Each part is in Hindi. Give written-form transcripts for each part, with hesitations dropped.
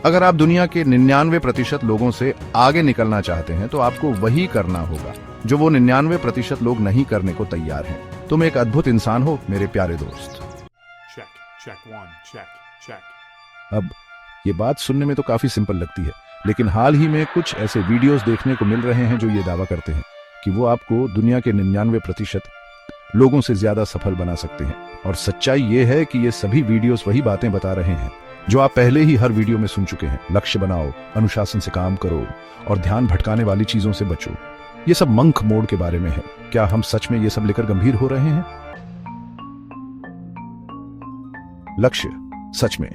अगर आप दुनिया के 99% लोगों से आगे निकलना चाहते हैं तो आपको वही करना होगा जो वो 99% लोग नहीं करने को तैयार हैं। तुम एक अद्भुत इंसान हो मेरे प्यारे दोस्त। अब ये बात सुनने में तो काफी सिंपल लगती है, लेकिन हाल ही में कुछ ऐसे वीडियोस देखने को मिल रहे हैं जो ये दावा करते हैं कि वो आपको दुनिया के 99% लोगों से ज्यादा सफल बना सकते हैं। और सच्चाई ये है कि ये सभी वीडियोस वही बातें बता रहे हैं जो आप पहले ही हर वीडियो में सुन चुके हैं। लक्ष्य बनाओ, अनुशासन से काम करो और ध्यान भटकाने वाली चीजों से बचो। ये सब मंक मोड के बारे में है। क्या हम सच में ये सब लेकर गंभीर हो रहे हैं? लक्ष्य, सच में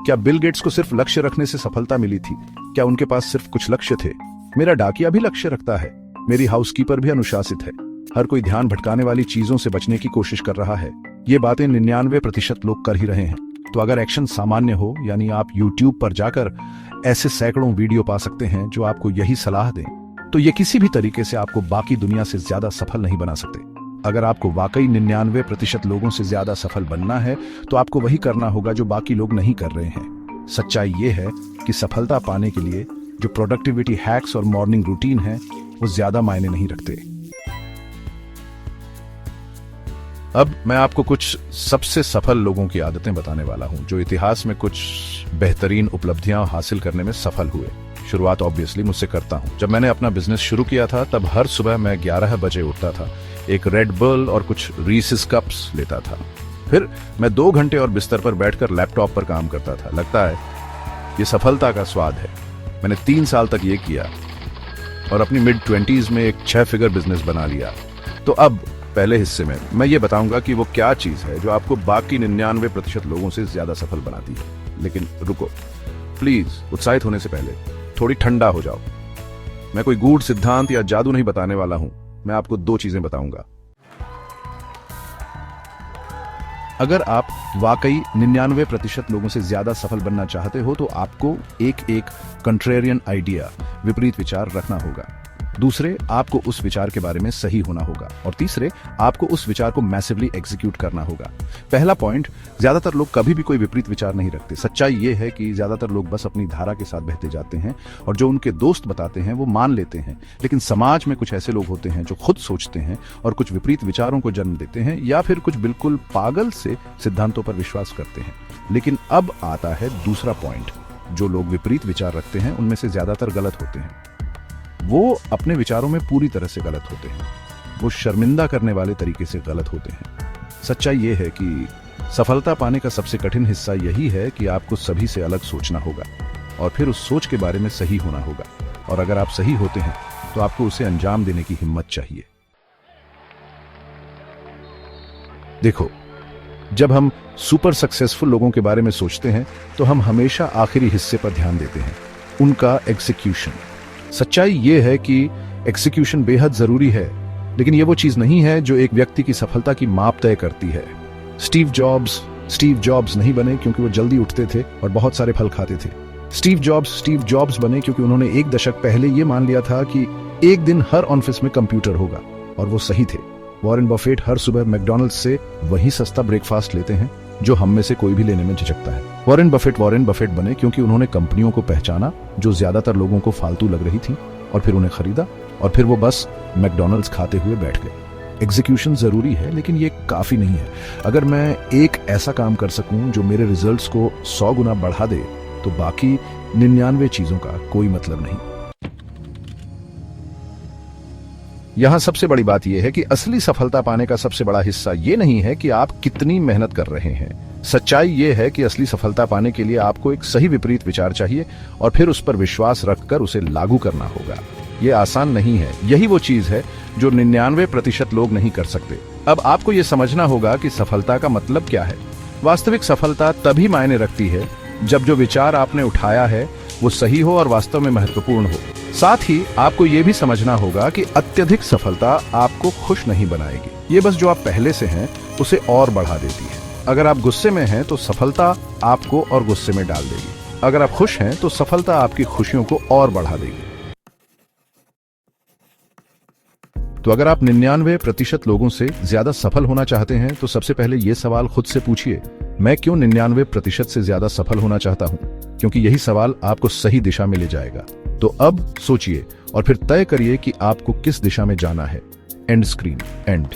क्या बिल गेट्स को सिर्फ लक्ष्य रखने से सफलता मिली थी? क्या उनके पास सिर्फ कुछ लक्ष्य थे? मेरा डाकिया भी लक्ष्य रखता है, मेरी हाउसकीपर भी अनुशासित है। हर कोई ध्यान भटकाने वाली चीजों से बचने की कोशिश कर रहा है। ये बातें 99% लोग कर ही रहे हैं। तो अगर एक्शन सामान्य हो, यानी आप YouTube पर जाकर ऐसे सैकड़ों वीडियो पा सकते हैं जो आपको यही सलाह दें, तो ये किसी भी तरीके से आपको बाकी दुनिया से ज्यादा सफल नहीं बना सकते। अगर आपको वाकई 99% लोगों से ज्यादा सफल बनना है तो आपको वही करना होगा जो बाकी लोग नहीं कर रहे हैं। सच्चाई ये है कि सफलता पाने के लिए जो प्रोडक्टिविटी हैक्स और मॉर्निंग रूटीन है वो ज्यादा मायने नहीं रखते। अब मैं आपको कुछ सबसे सफल लोगों की आदतें बताने वाला हूं जो इतिहास में कुछ बेहतरीन उपलब्धियां हासिल करने में सफल हुए। शुरुआत ऑब्वियसली मुझसे करता हूं। जब मैंने अपना बिजनेस शुरू किया था तब हर सुबह मैं 11 बजे उठता था, एक रेड बुल और कुछ रीसेस कप्स लेता था। फिर मैं 2 घंटे और बिस्तर पर बैठकर लैपटॉप पर काम करता था। लगता है ये सफलता का स्वाद है। मैंने 3 साल तक ये किया और अपनी मिड-20s में एक 6 फिगर बिजनेस बना लिया। तो अब पहले हिस्से में मैं ये बताऊंगा कि वो क्या चीज है जो आपको बाकी 99% लोगों से ज्यादा सफल बनाती है। लेकिन रुको, प्लीज उत्साहित होने से पहले थोड़ी ठंडा हो जाओ। मैं कोई गूढ़ सिद्धांत या जादू नहीं बताने वाला हूं। मैं आपको 2 चीजें बताऊंगा। अगर आप वाकई 99% लोगों से ज्यादा सफल बनना चाहते हो तो आपको एक कंट्रेरियन आइडिया, विपरीत विचार रखना होगा। दूसरे, आपको उस विचार के बारे में सही होना होगा। और तीसरे, आपको उस विचार को मैसिवली एग्जीक्यूट करना होगा। पहला पॉइंट, ज्यादातर लोग कभी भी कोई विपरीत विचार नहीं रखते। सच्चाई ये है कि ज्यादातर लोग बस अपनी धारा के साथ बहते जाते हैं और जो उनके दोस्त बताते हैं वो मान लेते हैं। लेकिन समाज में कुछ ऐसे लोग होते हैं जो खुद सोचते हैं और कुछ विपरीत विचारों को जन्म देते हैं या फिर कुछ बिल्कुल पागल से सिद्धांतों पर विश्वास करते हैं। लेकिन अब आता है दूसरा पॉइंट, जो लोग विपरीत विचार रखते हैं उनमें से ज्यादातर गलत होते हैं। वो अपने विचारों में पूरी तरह से गलत होते हैं। वो शर्मिंदा करने वाले तरीके से गलत होते हैं। सच्चाई ये है कि सफलता पाने का सबसे कठिन हिस्सा यही है कि आपको सभी से अलग सोचना होगा और फिर उस सोच के बारे में सही होना होगा। और अगर आप सही होते हैं तो आपको उसे अंजाम देने की हिम्मत चाहिए। देखो, जब हम सुपर सक्सेसफुल लोगों के बारे में सोचते हैं तो हम हमेशा आखिरी हिस्से पर ध्यान देते हैं, उनका एग्जीक्यूशन। सच्चाई ये है कि एग्जीक्यूशन बेहद जरूरी है, लेकिन ये वो चीज नहीं है जो एक व्यक्ति की सफलता की माप तय करती है। स्टीव जॉब्स नहीं बने क्योंकि वो जल्दी उठते थे और बहुत सारे फल खाते थे। स्टीव जॉब्स बने क्योंकि उन्होंने 1 दशक पहले ये मान लिया था कि एक दिन हर ऑफिस में कंप्यूटर होगा, और वो सही थे। वॉरेन बफेट हर सुबह मैकडॉनल्ड्स से वही सस्ता ब्रेकफास्ट लेते हैं जो हम में से कोई भी लेने में झिझकता है। वॉरेन बफेट बने क्योंकि उन्होंने कंपनियों को पहचाना जो ज्यादातर लोगों को फालतू लग रही थी और फिर उन्हें खरीदा और फिर वो बस मैकडॉनल्ड्स खाते हुए बैठ गए। एग्जीक्यूशन जरूरी है, लेकिन ये काफी नहीं है। अगर मैं एक ऐसा काम कर सकूं जो मेरे रिजल्ट्स को 100 गुना बढ़ा दे तो बाकी 99 चीजों का कोई मतलब नहीं। यहां सबसे बड़ी बात यह है कि असली सफलता पाने का सबसे बड़ा हिस्सा यह नहीं है कि आप कितनी मेहनत कर रहे हैं। सच्चाई यह है कि असली सफलता पाने के लिए आपको एक सही विपरीत विचार चाहिए और फिर उस पर विश्वास रखकर उसे लागू करना होगा। यह आसान नहीं है। यही वो चीज है जो 99% लोग नहीं कर सकते। अब आपको यह समझना होगा कि सफलता का मतलब क्या है। वास्तविक सफलता तभी मायने रखती है जब जो विचार आपने उठाया है वो सही हो और वास्तव में महत्वपूर्ण हो। साथ ही आपको यह भी समझना होगा कि अत्यधिक सफलता आपको खुश नहीं बनाएगी। ये बस जो आप पहले से हैं उसे और बढ़ा देती है। अगर आप गुस्से में हैं तो सफलता आपको और गुस्से में डाल देगी। अगर आप खुश हैं तो सफलता आपकी खुशियों को और बढ़ा देगी। तो अगर आप 99% लोगों से ज्यादा सफल होना चाहते हैं तो सबसे पहले यह सवाल खुद से पूछिए, मैं क्यों 99% से ज्यादा सफल होना चाहता हूं? क्योंकि यही सवाल आपको सही दिशा में ले जाएगा। तो अब सोचिए और फिर तय करिए कि आपको किस दिशा में जाना है। And screen, and.